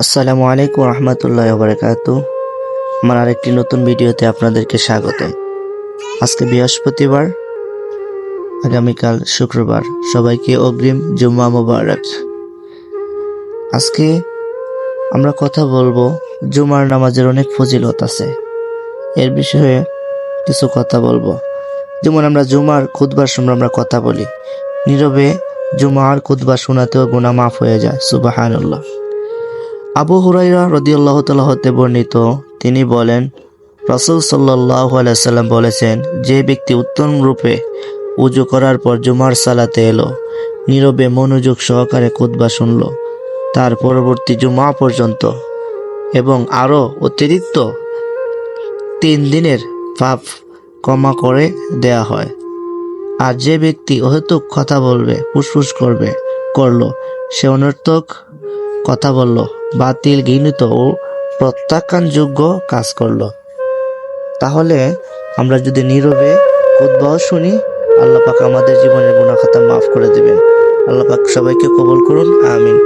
আসসালামু আলাইকুম রহমতুল্লাহ বারাকাতু। আমার আরেকটি নতুন ভিডিওতে আপনাদেরকে স্বাগতম। আজকে বৃহস্পতিবার, আগামীকাল শুক্রবার। সবাইকে অগ্রিম জুম্মা মুবারক। আজকে আমরা কথা বলবো জুমার নামাজের অনেক ফজিলত আছে, এর বিষয়ে কিছু কথা বলবো। যেমন আমরা জুমার খুতবার সময় আমরা কথা বলি, নীরবে জুমার খুতবা শোনাতেও গুনাহ মাফ হয়ে যায়। সুবহানাল্লাহ। আবু হুরায়রা রাদিয়াল্লাহু তাআলা হতে বর্ণিত, তিনি বলেন, রাসূল সাল্লাল্লাহু আলাইহি সাল্লাম বলেছেন, যে ব্যক্তি উত্তম রূপে উযু করার পর জুমার সালাতে এলো, নীরবে মনোযোগ সহকারে খুতবা শুনল, তার পরবর্তী জুমা পর্যন্ত এবং আরো অতিরিক্ত 3 দিনের পাপ ক্ষমা করে দেয়া হয়। আর যে ব্যক্তি অহেতুক কথা বলবে, ফুসফুস করলো, সে অনর্থক কথা বলল, বাতিল, ঘৃণিত ও প্রত্যাখ্যানযোগ্য কাজ করলো। তাহলে আমরা যদি নীরবে খুতবাও শুনি, আল্লাহ পাক আমাদের জীবনের গুনাহ খাতা মাফ করে দিবেন। আল্লাহ পাক সবাইকে কবুল করুন, আমিন।